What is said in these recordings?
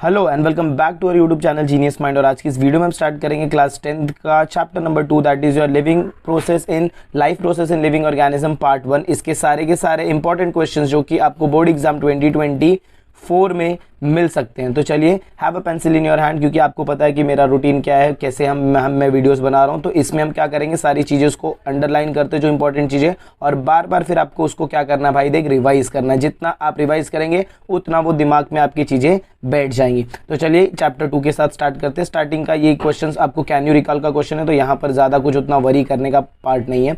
Hello and welcome back to our YouTube channel Genius Mind. और आज की इस वीडियो में हम स्टार्ट करेंगे क्लास 10th का chapter number 2, that is your living process in life process in living organism part 1। इसके सारे के सारे इंपॉर्टेंट क्वेश्चंस जो कि आपको बोर्ड एग्जाम 2024 में मिल सकते हैं। तो चलिए, have a pencil in your hand, क्योंकि आपको पता है कि मेरा रूटीन क्या है, कैसे मैं वीडियोस बना रहा हूं। तो इसमें हम क्या करेंगे, सारी चीज़ें उसको अंडरलाइन करते जो इंपॉर्टेंट चीज़ें, और बार बार फिर आपको उसको क्या करना है भाई, देख रिवाइज करना है। जितना आप रिवाइज करेंगे उतना वो दिमाग में आपकी चीज़ें बैठ जाएंगी। तो चलिए चैप्टर 2 के साथ स्टार्ट करते हैं। स्टार्टिंग का ये क्वेश्चन आपको कैन यू रिकॉल का क्वेश्चन है, तो यहाँ पर ज़्यादा कुछ उतना वरी करने का पार्ट नहीं है।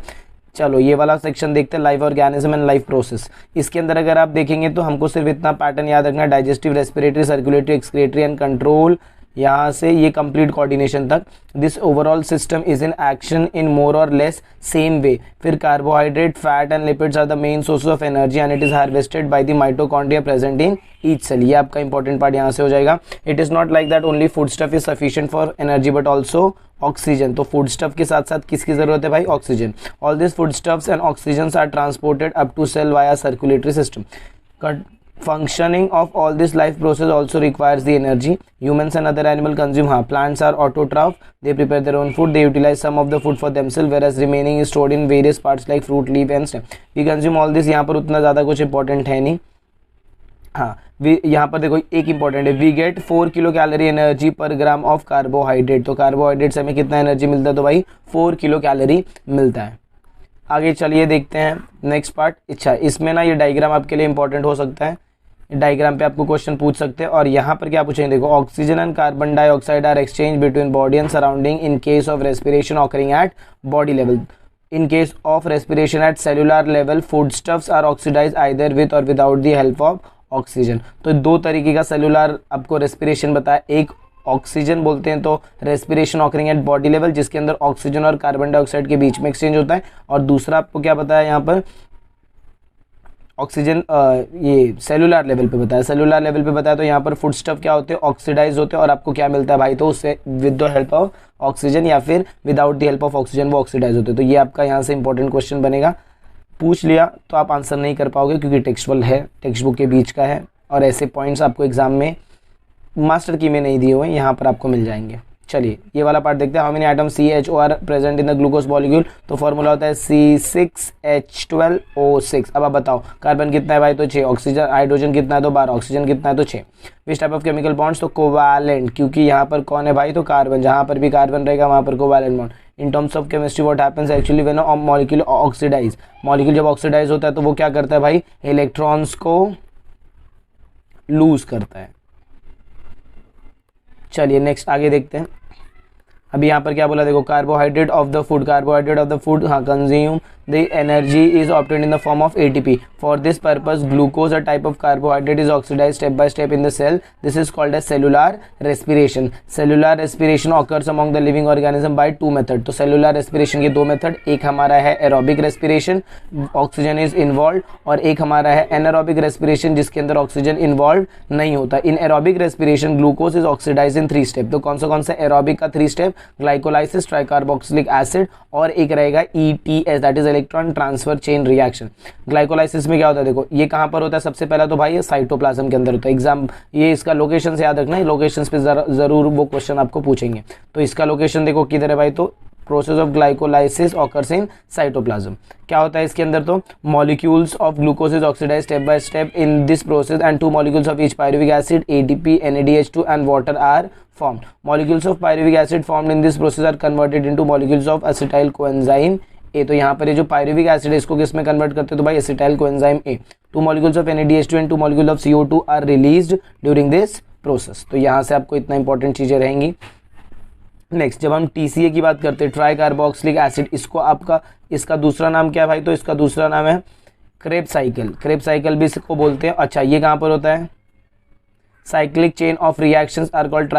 चलो ये वाला सेक्शन देखते हैं, life organism and life process. इसके अंदर अगर आप देखेंगे तो हमको सिर्फ इतना पैटर्न याद रखना है, digestive, respiratory, circulatory, excretory and control, यहाँ से ये कंप्लीट कोऑर्डिनेशन तक। This overall system is in action in more और लेस सेम वे। फिर carbohydrate, fat and lipids are the main source of energy and it is harvested by the mitochondria present in each cell. ये आपका important part यहाँ से हो जाएगा। It is not like that only food stuff is sufficient for energy but also oxygen. तो food stuff के साथ साथ किसकी जरूरत है भाई, oxygen. All this food stuffs and oxygen are transported up to cell via circulatory system. Functioning of all this life process also requires the energy. Humans and other animal consume. Plants are autotroph. They prepare their own food. They utilize some of the food for themselves, whereas remaining is stored in various parts like fruit, leaf and stem. We consume all this. यहाँ पर उतना ज़्यादा कुछ important है नहीं। यहाँ पर देखो एक इंपॉर्टेंट है, we get 4 kilo calorie energy per gram of carbohydrate. तो कार्बोहाइड्रेट से हमें कितना एनर्जी मिलता है, तो भाई 4 किलो कैलोरी मिलता है। आगे चलिए देखते हैं नेक्स्ट पार्ट। अच्छा, इसमें ना ये डायग्राम आपके लिए इंपॉर्टेंट हो सकता है, डायग्राम पे आपको क्वेश्चन पूछ सकते हैं। और यहाँ पर क्या पूछेंगे, देखो, oxygen and carbon dioxide are exchange between body and surrounding in case of respiration occurring at body level. In case of respiration at cellular level, food stuffs are oxidise either with और without the help of oxygen. तो दो तरीके का cellular आपको respiration बताया, एक oxygen बोलते हैं तो respiration occurring at body level, जिसके अंदर ऑक्सीजन और कार्बन डाइऑक्साइड के बीच में एक्सचेंज होता है। और दूसरा आपको क्या बताया यहाँ पर, ऑक्सीजन ये सेलुलर लेवल पे बताया, सेलुलर लेवल पे बताया। तो यहाँ पर फूड स्टफ क्या होते हैं, ऑक्सीडाइज होते हैं, और आपको क्या मिलता है भाई, तो उससे with the help of oxygen या फिर without the help of oxygen वो ऑक्सीडाइज होते हैं। तो ये आपका यहाँ से इंपॉर्टेंट क्वेश्चन बनेगा। पूछ लिया तो आप आंसर नहीं कर पाओगे, क्योंकि टेक्सचुअल है, टेक्स्ट बुक के बीच का है, और ऐसे पॉइंट्स आपको एग्जाम में मास्टर की में नहीं दिए हुए, यहाँ पर आपको मिल जाएंगे। चलिए ये वाला पार्ट देखते हैं। How many item CHO are present in the glucose molecule. तो फॉर्मूला होता है C6H12O6। अब आप बताओ, कार्बन कितना है भाई, तो 6, ऑक्सीजन हाइड्रोजन कितना है, तो 12, ऑक्सीजन कितना है, तो 6। विच टाइप ऑफ केमिकल बॉन्ड्स, तो कोवैलेंट, क्योंकि यहाँ पर कौन है भाई, तो कार्बन, जहाँ पर भी कार्बन रहेगा वहाँ पर covalent bond. In terms of chemistry what happens actually when a molecule oxidise, molecule जब ऑक्सीडाइज होता है तो वो क्या करता है भाई, इलेक्ट्रॉन्स को लूज करता है। चलिए नेक्स्ट आगे देखते हैं। अभी यहाँ पर क्या बोला, देखो, carbohydrate of the food, carbohydrate of the food, consume the energy is obtained in the form of ATP। For this purpose glucose a type of carbohydrate is oxidise step by step in the cell. This is called as cellular respiration. Cellular respiration occurs among the living organism by 2 method. तो cellular respiration के 2 method, एक हमारा है aerobic respiration, oxygen is involve, और एक हमारा है anaerobic respiration, जिसके अंदर ऑक्सीजन इन्वॉल्व नहीं होता। In aerobic respiration glucose is oxidise in 3 step. तो कौन सा एरोबिक का 3 स्टेप, ग्लाइकोलाइसिस, ट्राइकार्बोक्सिलिक एसिड, और एक रहेगा ETS, that is electron transfer chain reaction. Glycolysis में क्या होता है, देखो ये कहाँ पर होता है, सबसे पहला तो भाई ये साइटोप्लाज्म के अंदर होता है। एग्जाम ये इसका लोकेशन से याद रखना है, लोकेशन पे जरूर वो क्वेश्चन आपको पूछेंगे। तो इसका लोकेशन देखो किधर है भाई, तो process of glycolysis occurs in cytoplasm. क्या होता है इसके अंदर, तो molecules of glucose is oxidise step by step in this process and 2 molecules of each pyruvic acid ATP, NADH2 and water are formed. Molecules of pyruvic acid formed in this process are converted into molecules of acetyl coenzyme A। तो यहाँ पर ये जो pyruvic acid है इसको किस में convert करते हैं, तो भाई acetyl coenzyme A। 2 molecules of NADH2 and 2 molecules of CO2 are released during this process। तो यहाँ से आपको इतना इंपॉर्टेंट चीज़ें रहेंगी। नेक्स्ट, जब हम TCA की बात करते हैं, ट्राई कार्बोक्सिलिक एसिड, इसको आपका इसका दूसरा नाम क्या है भाई, तो इसका दूसरा नाम है क्रेब साइकिल। क्रेब साइकिल भी इसको बोलते हैं। अच्छा, ये कहाँ पर होता है, cyclic chain of reactions are called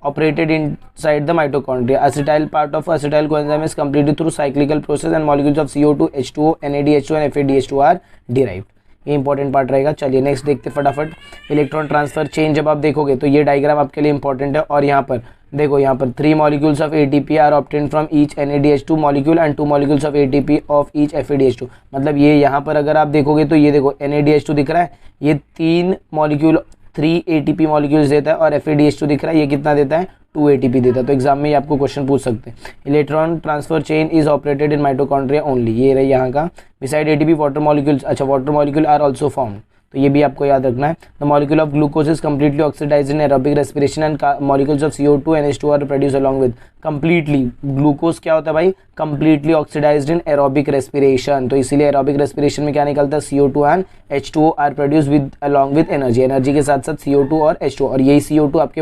operated inside the mitochondria. Acetyl part of acetyl coenzyme is completed through cyclical process and molecules of CO2, H2O, NADH2 and FADH2 are derived. ये इंपॉर्टेंट पार्ट रहेगा। चलिए next देखते फटाफट। Electron transfer chain जब आप देखोगे तो ये डायग्राम आपके लिए इंपॉर्टेंट है। और यहाँ पर देखो, यहाँ पर 3 molecules of ATP are obtained from each NADH2 molecule and 2 molecules of ATP of each FADH2। मतलब ये यहाँ पर अगर आप देखोगे तो ये देखो NADH2 दिख रहा है, ये 3 मॉलिक्यूल 3 ATP मॉलिक्यूल्स देता है और FADH2 दिख रहा है, ये कितना देता है 2 ATP देता है। तो एग्जाम में ये आपको क्वेश्चन पूछ सकते हैं। Electron transfer chain is operated in mitochondria only, ये रही यहाँ का। बिसाइड ATP वाटर मॉलिक्यूल्स, अच्छा water molecule are also form, तो ये भी आपको याद रखना है। The molecule of glucose is completely oxidised in aerobic respiration and molecules of CO2 NH2 are produce along with. Completely glucose क्या होता है भाई, completely oxidised in aerobic respiration, तो इसीलिए एरोबिक रेस्पिरेशन में क्या निकलता है CO2 and H2O are produce with along with energy, energy के साथ साथ CO2 और H2O, और यही CO2 आपके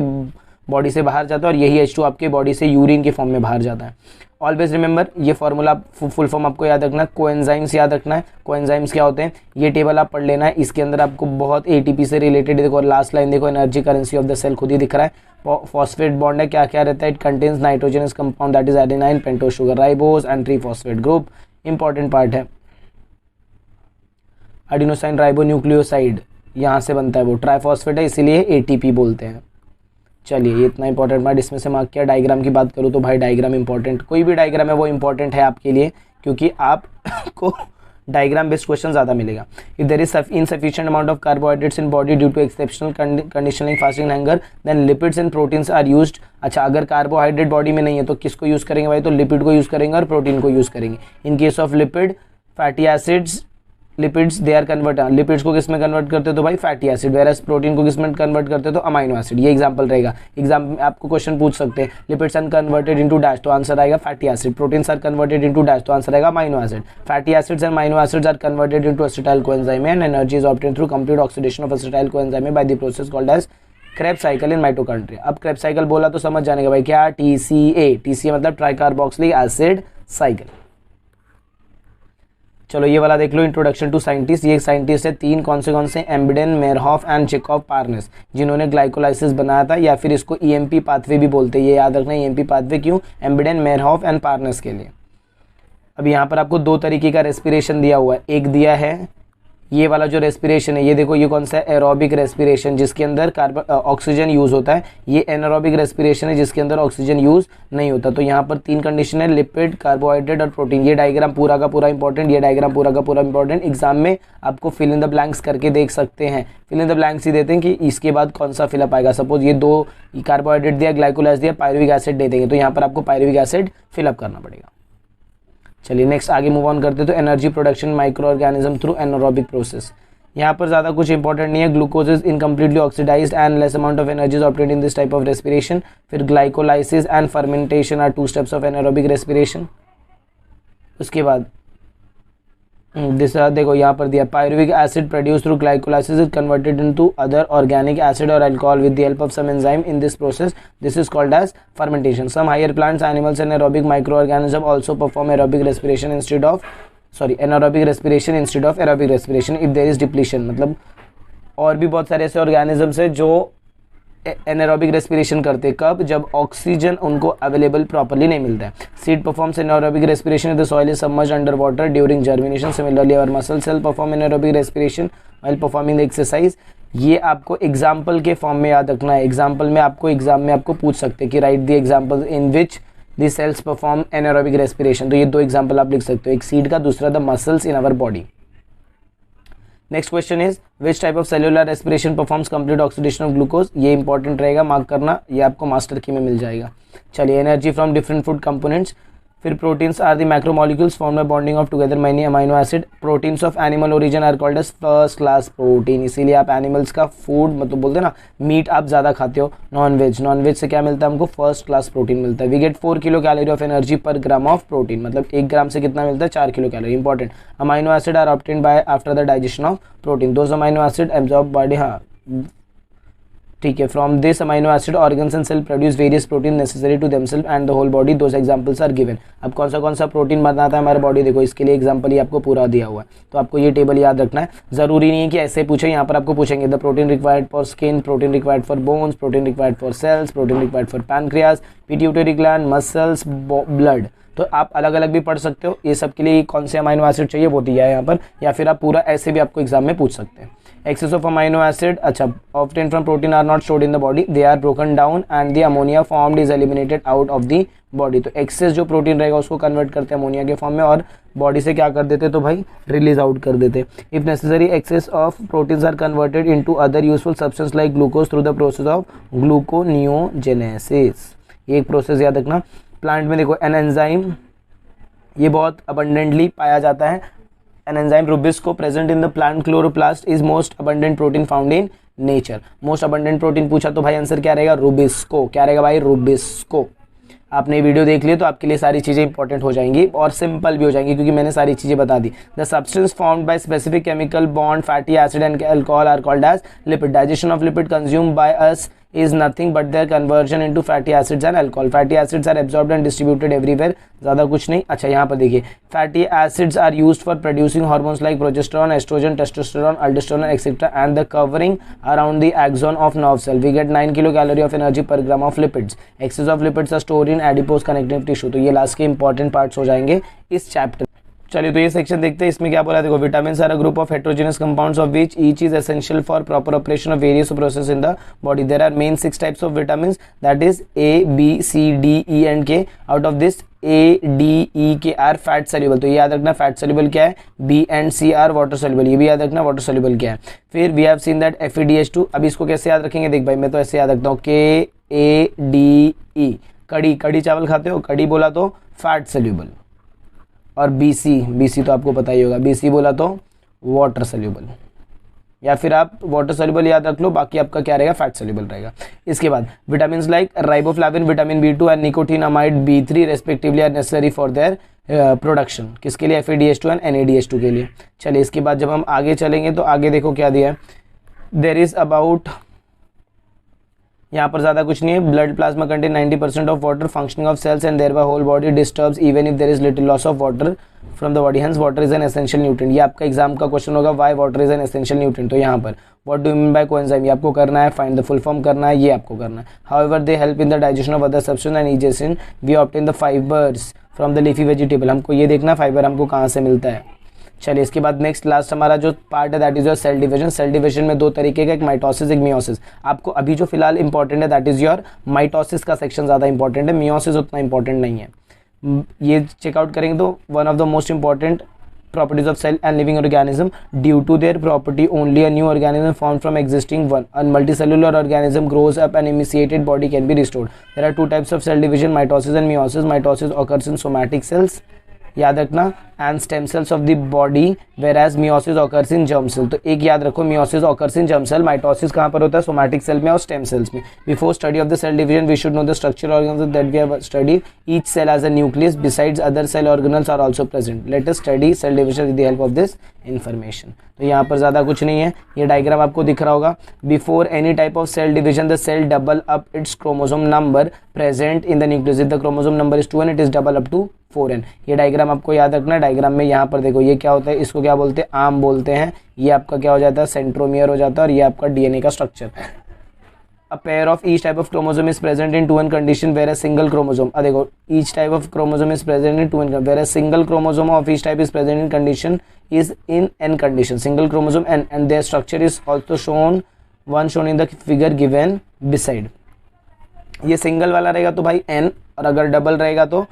बॉडी से बाहर जाता है और यही H2 आपके बॉडी से यूरिन के फॉर्म में बाहर जाता है। ऑलवेज रिमेंबर, ये फॉर्मूला फुल फॉर्म आपको याद रखना है, कोएंजाइम्स याद रखना है। कोएंजाइम्स क्या होते हैं, ये टेबल आप पढ़ लेना है, इसके अंदर आपको बहुत ATP से रिलेटेड, देखो लास्ट लाइन देखो, energy currency of the cell खुद ही दिख रहा है। फॉस्फेट बॉन्ड है, क्या क्या रहता है, it contains nitrogenous compound that is adenine, pentose sugar, ribose and 3 phosphate group, important part है। एडिनोसाइन राइबोन्यूक्लियोसाइड यहाँ से बनता है, वो ट्राइफॉस्फेट है, इसीलिए ATP बोलते हैं। चलिए ये इतना इंपॉर्टेंट पार्ट इसमें से मार्क किया। डायग्राम की बात करूँ तो भाई डायग्राम इंपॉर्टेंट, कोई भी डायग्राम है वो इंपॉर्टेंट है आपके लिए, क्योंकि आपको डायग्राम बेस्ड क्वेश्चन ज़्यादा मिलेगा। If there is insufficient amount of carbohydrates in body due to exceptional condition like fasting hunger then lipids and proteins are used. अच्छा, अगर कार्बोहाइड्रेट बॉडी में नहीं है तो किसको यूज़ करेंगे भाई, तो लिपिड को यूज़ करेंगे और प्रोटीन को यूज़ करेंगे। In case of lipid, fatty acids, lipids they are convert, lipids को किस में कन्वर्ट करते हो तो भाई फैटी एसिड, वेरस प्रोटीन को किस में कन्वर्ट करते हो तो अमाइनो एसिड। ये एग्जांपल रहेगा, एग्जाम में आपको क्वेश्चन पूछ सकते हैं, lipids are converted into dash, तो आंसर आएगा fatty acid. Proteins are converted into dash, तो आंसर आएगा amino acid. Fatty acids and amino acids are converted into acetyl coenzyme and energy is obtained through complete oxidation of acetyl coenzyme by the process called as Krebs cycle in mitochondria. अब Krebs cycle बोला तो समझ जाने का भाई क्या, TCA मतलब tricarboxylic acid cycle. चलो ये वाला देख लो, इंट्रोडक्शन टू साइंटिस्ट। ये साइंटिस्ट है 3, कौन से एम्बिडेन, मेरहॉफ एंड जेकॉब पार्नेस, जिन्होंने ग्लाइकोलाइसिस बनाया था, या फिर इसको EMP पाथवे भी बोलते हैं। ये याद रखना है EMP पाथवे क्यों, एम्बिडेन, मेरहॉफ एंड पार्नेस के लिए। अब यहाँ पर आपको 2 तरीके का रेस्पिरेशन दिया हुआ है। एक दिया है ये वाला जो रेस्पिरेशन है, ये देखो ये कौन सा है, एरोबिक रेस्पिरेशन, जिसके अंदर ऑक्सीजन यूज़ होता है। ये एनारोबिक रेस्पिरेशन है जिसके अंदर ऑक्सीजन यूज़ नहीं होता। तो यहाँ पर 3 कंडीशन है, लिपिड, कार्बोहाइड्रेट और प्रोटीन। ये डायग्राम पूरा का पूरा इंपॉर्टेंट, ये डायग्राम पूरा का पूरा इंपॉर्टेंट, एग्जाम में आपको फिल इन द ब्लैंक्स करके देख सकते हैं। फिल इन द ब्लैंक्स ही देते हैं कि इसके बाद कौन सा फिलअप आएगा। सपोज ये 2 कार्बोहाइड्रेट दिया, ग्लाइकोलाइज दिया, पायरुविक एसिड दे देंगे, तो यहाँ पर आपको पायरुविक एसिड फिलअप करना पड़ेगा। चलिए नेक्स्ट आगे मूव ऑन करते तो energy production micro organism through anaerobic process. यहाँ पर ज़्यादा कुछ इंपॉर्टेंट नहीं है। Glucose is incompletely oxidised and less amount of energy is obtained in this type of respiration. फिर glycolysis and fermentation are 2 steps of anaerobic respiration. उसके बाद this देखो यहाँ पर दिया, pyruvic acid produce through glycolysis is converted into other organic acid और alcohol with the help of some enzyme in this process, this is called as fermentation. Some higher plants, animals and aerobic micro organism also perform aerobic respiration instead of anaerobic respiration instead of aerobic respiration if there is depletion. मतलब और भी बहुत सारे ऐसे organisms हैं जो anaerobic respiration करते हैं, कब, जब ऑक्सीजन उनको अवेलेबल प्रॉपर्ली नहीं मिलता है। Seed performs anaerobic respiration if the soil is submerged under water during germination. Similarly our muscle cell perform anaerobic respiration while performing the exercise. ये आपको एग्जाम्पल के फॉर्म में याद रखना है। एग्जाम्पल में आपको एग्जाम में आपको पूछ सकते हैं कि right the example in which the cells perform anaerobic respiration. तो ये 2 एग्जाम्पल आप लिख सकते हो, एक सीड का, दूसरा the muscles in our body. Next question is which type of cellular respiration performs complete oxidation of glucose. ये इंपॉर्टेंट रहेगा, मार्क करना, ये आपको मास्टर की में मिल जाएगा। चलिए energy from different food components. फिर proteins are the macromolecules form by bonding of together many amino acid. Proteins of animal origin are called as first class protein. इसीलिए आप एनिमल्स का फूड मतलब बोलते हैं ना, मीट आप ज़्यादा खाते हो। नॉन वेज से क्या मिलता है हमको, फर्स्ट क्लास प्रोटीन मिलता है। We get 4 kilo calorie of energy per gram of protein, मतलब 1 ग्राम से कितना मिलता है, 4 kilo calorie. Important, amino acid are obtained by after the digestion of protein. Those amino acid absorb body, हाँ ठीक है, from this amino acid organs and cell produce various protein necessary to themselves and the whole body. Those examples are given. अब कौन सा protein बनाता है हमारे body, देखो इसके लिए एग्जांपल ही आपको पूरा दिया हुआ है, तो आपको ये टेबल याद रखना है। जरूरी नहीं है कि ऐसे पूछे, यहाँ पर आपको पूछेंगे the protein required for skin, protein required for bones, protein required for cells, protein required for pancreas, pituitary gland, muscles, blood. तो तो आप अलग अलग भी पढ़ सकते हो, ये सब के लिए कौन से अमाइनो एसिड चाहिए वो दिया है यहाँ पर, या फिर आप पूरा ऐसे भी आपको एग्जाम में पूछ सकते हैं। एक्सेस ऑफ अमाइनो एसिड, अच्छा, obtain from protein are not stored in the body, they are broken down and the ammonia formed is eliminated out of the body. तो एक्सेस जो प्रोटीन रहेगा उसको कन्वर्ट करते हैं अमोनिया के form में और बॉडी से क्या कर देते तो भाई रिलीज आउट कर देते। If necessary excess of proteins are converted into other useful substance like glucose through the process of gluconeogenesis. ये एक प्रोसेस याद रखना। प्लांट में देखो एन एंजाइम, ये बहुत अबंडेंटली पाया जाता है। An enzyme Rubisco present in the plant chloroplast is most abundant protein found in nature. Most abundant protein पूछा तो भाई आंसर क्या रहेगा, रुबिस्को। क्या रहेगा भाई, रुबिस्को। आपने वीडियो देख लिया तो आपके लिए सारी चीज़ें इंपॉर्टेंट हो जाएंगी और सिंपल भी हो जाएंगी क्योंकि मैंने सारी चीज़ें बता दी। The substance formed by specific chemical bond fatty acid and alcohol are called as lipid. Digestion of lipid consumed by us is nothing but their conversion into fatty acids and alcohol. Fatty acids are absorbed and distributed everywhere. ज़्यादा कुछ नहीं। अच्छा, यहाँ पर देखिए, fatty acids are used for producing hormones like progesterone, estrogen, testosterone, aldosterone, etc. and the covering around the axon of nerve cell. We get 9 kilocalorie of energy per gram of lipids. Excess of lipids are stored in adipose connective tissue. तो ये last के important parts हो जाएंगे इस chapter. चलिए तो ये section देखते हैं, इसमें क्या बोला है। देखो, vitamins are a group of heterogenous compounds of which each is essential for proper operation of various process in the body. There are main 6 types of vitamins, that is A B C D E and K. Out of this A D E K are fat soluble, तो ये याद रखना fat soluble क्या है। B and C are water soluble, ये भी याद रखना वाटर सोल्यूबल क्या है। फिर we have seen that FeDH2, अब इसको कैसे याद रखेंगे, देख भाई मैं तो ऐसे याद रखता हूँ, KADE, कड़ी। कड़ी चावल खाते हो, कड़ी बोला तो फैट सोल्यूबल। और BC तो आपको पता ही होगा, BC बोला तो वाटर सोल्यूबल, या फिर आप वाटर सोल्यूबल याद रख लो, बाकी आपका क्या रहेगा, फैट सोल्यूबल रहेगा। इसके बाद vitamins like riboflavin, vitamin B2 and nicotinamide B3 respectively are necessary for their production. किसके लिए, FeDH2 एंड NADH2 के लिए। चलिए इसके बाद जब हम आगे चलेंगे तो आगे देखो क्या दिया है। देयर इज अबाउट, यहाँ पर ज़्यादा कुछ नहीं है। Blood plasma contain 90% of water, functioning of cells and thereby whole body disturbs even if there is little loss of water from the body, hence water is an essential nutrient. ये आपका exam का question होगा, why water is an essential nutrient. तो यहाँ पर what do you mean by coenzyme, ये आपको करना है। फाइंड द फुल फॉर्म करना है, ये आपको करना है। However they help in the digestion of other substance and egestion we obtain the fibres from the leafy vegetable. हमको ये देखना फाइबर हमको कहाँ से मिलता है। चलिए इसके बाद नेक्स्ट लास्ट हमारा जो पार्ट है that is your cell division. Cell division में 2 तरीके का, एक माइटोसिस, एक मियोसिस। आपको अभी जो फिलहाल इंपॉर्टेंट है दैट इज योर माइटोसिस का सेक्शन ज़्यादा इंपॉर्टेंट है, मियोसिस उतना इंपॉर्टेंट नहीं है। ये चेकआउट करेंगे तो one of the most important properties of cell and living organism, due to their property only a new organism formed from existing one. A multicellular organism grows up and emaciated body can be restored. There are 2 types of cell division, mitosis and meiosis. Mitosis occurs in somatic cells, याद रखना, and stem cells of the body, whereas meiosis occurs in germ cell. तो एक याद रखो, meiosis occurs in germ cell, mitosis कहाँ पर होता है, सोमैटिक सेल में और स्टेम सेल्स में। Before study of the cell division we should know the structural organelles that we have studied. Each cell has a nucleus, besides other cell organelles are also present. Let us study cell division with the help of this information. तो यहाँ पर ज़्यादा कुछ नहीं है, ये diagram आपको दिख रहा होगा। Before any type of cell division the cell double up its chromosome number present in the nucleus. If the chromosome number is 2n, it is double up to 4n। ये डायग्राम आपको याद रखना है। Diagram में यहाँ पर देखो, ये क्या होता है, इसको क्या बोलते हैं, आर्म बोलते हैं। ये आपका क्या हो जाता है, सेंट्रोमियर हो जाता है, और ये आपका DNA का structure. A pair of each type of chromosome is present in 2n condition, whereas single chromosome, देखो, each type of chromosome is present in 2n, whereas single chromosome of each type is present in condition is in n condition. Single chromosome and their structure is also shown in the figure given beside. ये single वाला रहेगा तो भाई n, और अगर double रहेगा तो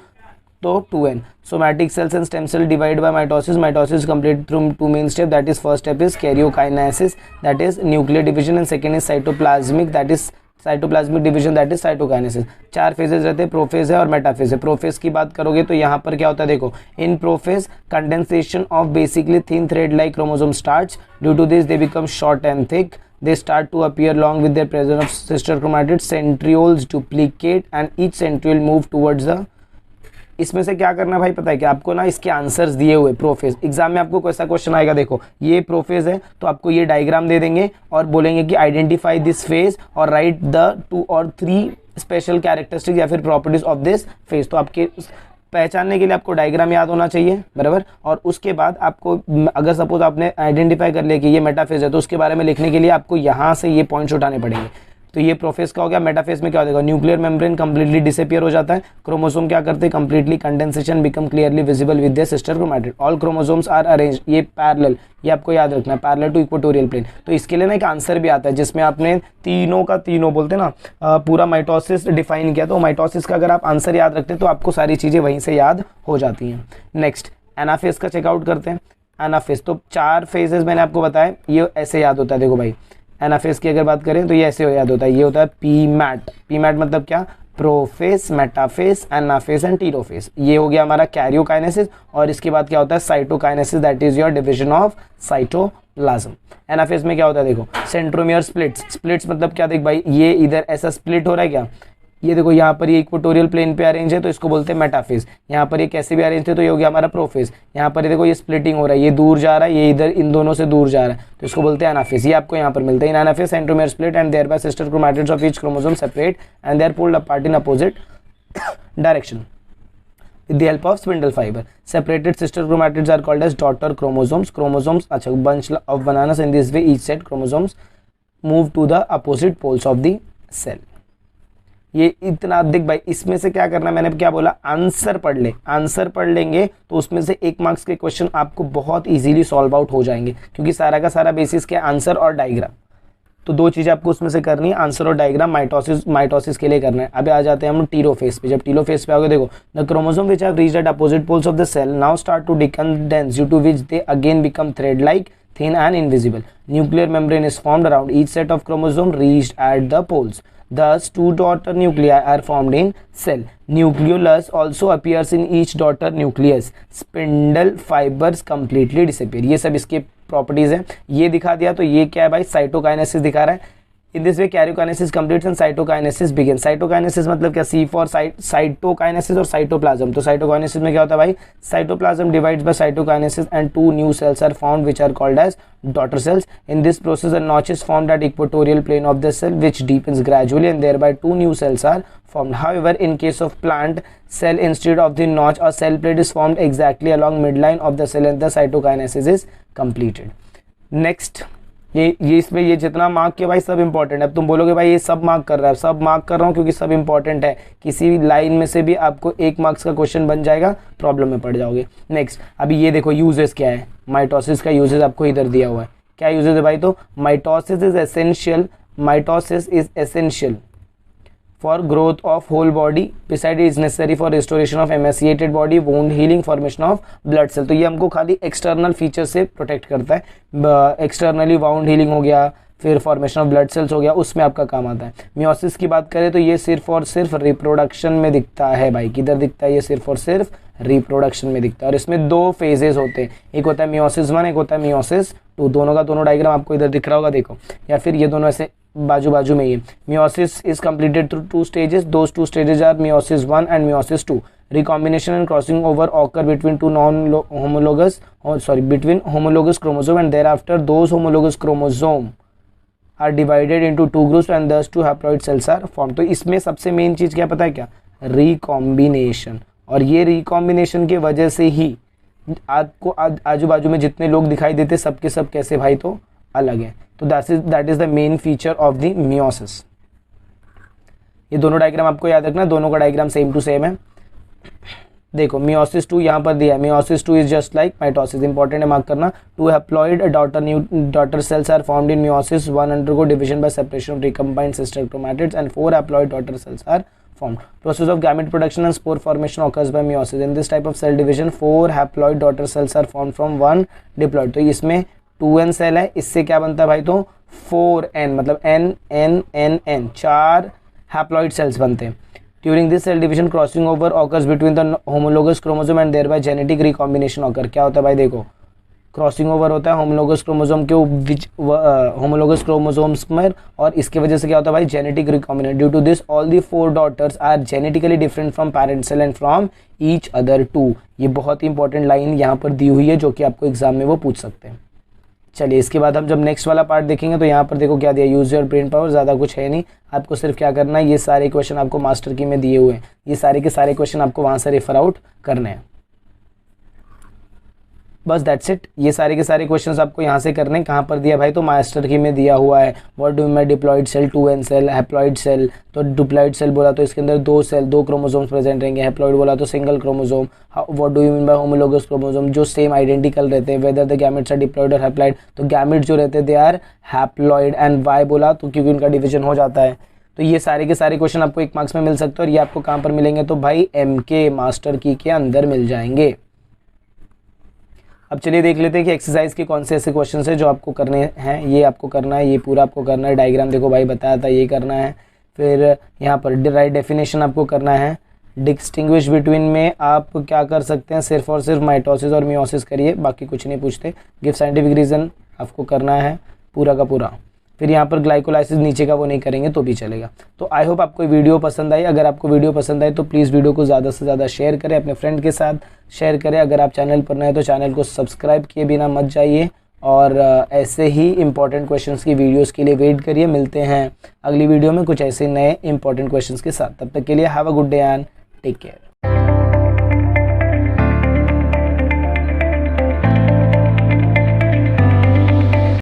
2n. Somatic cells and stem cell divide by mitosis. Mitosis is complete through 2 main steps. That is, first step is karyokinesis, that is nuclear division, and second is cytoplasmic, that is cytoplasmic division, that is cytokinesis. 4 phases रहते हैं, prophase है और metaphase है। Prophase की बात करोगे तो यहाँ पर क्या होता है, देखो, in prophase condensation of basically thin thread like chromosome starts. Due to this they become short and thick. They start to appear along with their presence of sister chromatids. Centrioles duplicate and each centriole move towards the, इसमें से क्या करना भाई पता है कि आपको ना इसके आंसर्स दिए हुए प्रोफेज, एग्जाम में आपको कैसा क्वेश्चन आएगा, देखो ये प्रोफेज है तो आपको ये डायग्राम दे देंगे और बोलेंगे कि आइडेंटिफाई दिस फेज और राइट द 2 और 3 स्पेशल कैरेक्टरिस्टिक या फिर प्रॉपर्टीज ऑफ दिस फेज। तो आपके पहचानने के लिए आपको डायग्राम याद होना चाहिए, बराबर। और उसके बाद आपको, अगर सपोज आपने आइडेंटिफाई कर लिया कि ये मेटाफेज है, तो उसके बारे में लिखने के लिए आपको यहाँ से ये पॉइंट्स उठाने पड़ेंगे। तो ये प्रोफेज का हो गया। मेटाफेज में क्या हो जाएगा, न्यूक्लियर मेम्ब्रेन कंप्लीटली डिसअपियर हो जाता है। क्रोमोसोम क्या करते हैं, completely condensation become clearly visible with the sister chromatid. All chromosomes are arrange, ये पैरेलल, ये आपको याद रखना है, पैरेलल टू इक्वेटोरियल प्लेन। तो इसके लिए ना एक आंसर भी आता है जिसमें आपने तीनों का तीनों बोलते हैं ना पूरा माइटोसिस डिफाइन किया। तो माइटोसिस का अगर आप आंसर याद रखते हैं तो आपको सारी चीज़ें वहीं से याद हो जाती हैं। नेक्स्ट एनाफेज का चेकआउट करते हैं। एनाफेज तो 4 फेजेस मैंने आपको बताया, ये ऐसे याद होता है। देखो भाई एनाफेज की अगर बात करें तो ये ऐसे याद होता है, ये होता है पी मैट। पी मैट मतलब क्या, prophase, metaphase, anaphase and telophase. ये हो गया हमारा कैरियोकाइनेसिस। और इसके बाद क्या होता है, cytokinesis, that is your division of cytoplasm. Anaphase में क्या होता है, देखो सेंट्रोमियर स्प्लिट्स। स्प्लिट्स मतलब क्या, देख भाई ये इधर ऐसा स्प्लिट हो रहा है क्या, ये देखो यहाँ पर ये इक्वेटोरियल प्लेन पे अरेंज है तो इसको बोलते हैं मेटाफेज। यहाँ पर ये कैसे भी अरेंज थे तो ये हो गया हमारा प्रोफेज। यहाँ पर ये देखो ये स्प्लिटिंग हो रहा है, ये दूर जा रहा है, ये इधर इन दोनों से दूर जा रहा है तो इसको बोलते हैं एनाफेज। ये आपको यहाँ पर मिलता है। In anaphase centromere split and thereby sister chromatids of each chromosome separate and they are pulled apart in opposite direction with the help of spindle fiber. Separated sister chromatids are called as daughter chromosomes. Chromosomes, अच्छा, bunch of bananas in this way each set chromosomes move to the opposite poles of the cell. ये इतना देख भाई, इसमें से क्या करना है, मैंने क्या बोला, आंसर पढ़ ले। आंसर पढ़ लेंगे तो उसमें से 1 मार्क्स के क्वेश्चन आपको बहुत इजीली सॉल्व आउट हो जाएंगे, क्योंकि सारा का सारा बेसिस क्या, आंसर और डायग्राम। तो 2 चीज़ें आपको उसमें से करनी है, आंसर और डायग्राम। माइटोसिस के लिए करना है। अभी आ जाते हैं हम टीलोफेज पे। जब टीलोफेज पे आओगे, देखो the chromosome which have reached at opposite poles of the cell now start to decondense due to which they again become thread like, thin and invisible. Nuclear membrane is formed around each set of chromosome reached at the poles. Thus, 2 daughter nuclei are formed in cell. Nucleolus also appears in each daughter nucleus. Spindle fibers completely disappear. ये सब इसके properties है। ये दिखा दिया तो ये क्या है भाई, साइटोकाइनेसिस दिखा रहा है। In this way karyokinesis completes and cytokinesis begins. Cytokinesis मतलब क्या, C for cytokinesis और cytoplasm। तो cytokinesis में क्या होता है भाई, cytoplasm divides by cytokinesis and 2 new cells are formed which are called as daughter cells. In this process a notch is formed at equatorial plane of the cell which deepens gradually and thereby 2 new cells are formed. However, in case of plant cell, instead of the notch a cell plate is formed exactly along midline of the cell and the cytokinesis is completed. Next, ये इसमें ये जितना mark किया भाई सब important है। अब तुम बोलोगे भाई ये सब मार्क कर रहा है, सब मार्क कर रहा हूँ क्योंकि सब इंपॉर्टेंट है। किसी भी लाइन में से भी आपको 1 मार्क्स का क्वेश्चन बन जाएगा, प्रॉब्लम में पड़ जाओगे। नेक्स्ट, अभी ये देखो यूजेस क्या है, माइटोसिस का यूजेस आपको इधर दिया हुआ है। क्या यूजेस है भाई, तो mitosis is essential, mitosis is essential for growth of whole body, besides it is necessary for restoration of emaciated body, wound healing, formation of blood cell। तो ये हमको खाली एक्सटर्नल फीचर से प्रोटेक्ट करता है। एक्सटर्नली वाउंड हीलिंग हो गया, फिर फॉर्मेशन ऑफ ब्लड सेल्स हो गया, उसमें आपका काम आता है। मियोसिस की बात करें तो ये सिर्फ और सिर्फ रिप्रोडक्शन में दिखता है भाई। किधर दिखता है, ये सिर्फ और सिर्फ रिप्रोडक्शन में दिखता है। और इसमें 2 फेजेस होते हैं, एक होता है मियोसिस 1, एक होता है मियोसिस 2। दोनों का दोनों डायग्राम आपको इधर दिख रहा होगा, देखो, या फिर ये दोनों ऐसे बाजू बाजू में। ये meiosis is completed through 2 stages. Those 2 stages are meiosis 1 and meiosis 2. Recombination and crossing over occur between between homologous chromosome and thereafter those homologous chromosome are divided into 2 groups and thus 2 haploid cells are formed। तो इसमें सबसे main चीज़ क्या पता है, क्या, recombination. और ये recombination की वजह से ही आपको आजू बाजू में जितने लोग दिखाई देते सबके सब कैसे भाई, तो अलग है। तो that is the main feature of the meiosis. ये दोनों डायग्राम आपको याद रखना, दोनों का डायग्राम सेम टू सेम है। देखो मियोसिस 2 यहाँ पर दिया है, meiosis 2 is just like mitosis, important है, मार्क करना। 2 haploid daughter cells are formed in meiosis 1 undergo division by separation of recombined sister chromatids and 4 haploid daughter cells are formed. Process of gamete production and spore formation occurs by meiosis. In this type of cell division 4 haploid daughter cells are formed from 1 diploid। तो इसमें 2n cell है, इससे क्या बनता है भाई, तो 4n मतलब n 4 हैप्लॉइड सेल्स बनते हैं। During this cell division crossing over occurs between the homologous chromosome and thereby genetic recombination occur. क्या होता है भाई, देखो क्रॉसिंग ओवर होता है होमोलोगस क्रोमोसोम के होमोलोगस क्रोमोसोम्स में, और इसकी वजह से क्या होता है भाई, genetic recombination. Due to this all the 4 daughters are genetically different from parent cell and from each other 2। ये बहुत ही इंपॉर्टेंट लाइन यहाँ पर दी हुई है जो कि आपको एग्जाम में वो पूछ सकते हैं। चलिए इसके बाद हम जब नेक्स्ट वाला पार्ट देखेंगे तो यहाँ पर देखो क्या दिया, यूज योर ब्रेन पावर। ज़्यादा कुछ है नहीं, आपको सिर्फ क्या करना है, ये सारे क्वेश्चन आपको मास्टर की में दिए हुए हैं, ये सारे के सारे क्वेश्चन आपको वहाँ से रेफर आउट करने हैं। बस दैट्स इट। ये सारे के सारे क्वेश्चंस आपको यहाँ से करने हैं। कहाँ पर दिया भाई, तो मास्टर की में दिया हुआ है। What do mean diploid cell, 2n cell, haploid cell. तो डिप्लॉइड सेल बोला तो इसके अंदर 2 सेल 2 क्रोमोसोम्स प्रेजेंट रहेंगे। हैप्लॉइड बोला तो single chromosome. What do you mean by homologous chromosome, जो सेम आइडेंटिकल रहते हैं। Whether the gametes are diploid और हैप्लॉइड, तो गैमेट जो रहते हैं they are haploid. And Y बोला तो क्योंकि उनका डिवीजन हो जाता है। तो ये सारे के सारे क्वेश्चन आपको 1 मार्क्स में मिल सकते हैं। और ये आपको कहाँ पर मिलेंगे, तो भाई MK मास्टर की के अंदर मिल जाएंगे। अब चलिए देख लेते हैं कि एक्सरसाइज के कौन से ऐसे क्वेश्चन है जो आपको करने हैं। ये आपको करना है, ये पूरा आपको करना है। डायग्राम देखो भाई बताया था, ये करना है। फिर यहाँ पर राइट डेफिनेशन आपको करना है। डिस्टिंग्विश बिटवीन में आप क्या कर सकते हैं, सिर्फ और सिर्फ माइटोसिस और मियोसिस करिए, बाकी कुछ नहीं पूछते। गिव साइंटिफिक रीज़न आपको करना है पूरा का पूरा। फिर यहाँ पर ग्लाइकोलाइसिस नीचे का वो नहीं करेंगे तो भी चलेगा। तो आई होप आपको वीडियो पसंद आई। अगर आपको वीडियो पसंद आई तो प्लीज़ वीडियो को ज़्यादा से ज़्यादा शेयर करें, अपने फ्रेंड के साथ शेयर करें। अगर आप चैनल पर नए तो चैनल को सब्सक्राइब किए बिना मत जाइए। और ऐसे ही इंपॉर्टेंट क्वेश्चंस की वीडियोस के लिए वेट करिए। मिलते हैं अगली वीडियो में कुछ ऐसे नए इंपॉर्टेंट क्वेश्चंस के साथ। तब तक के लिए have a good day and take care.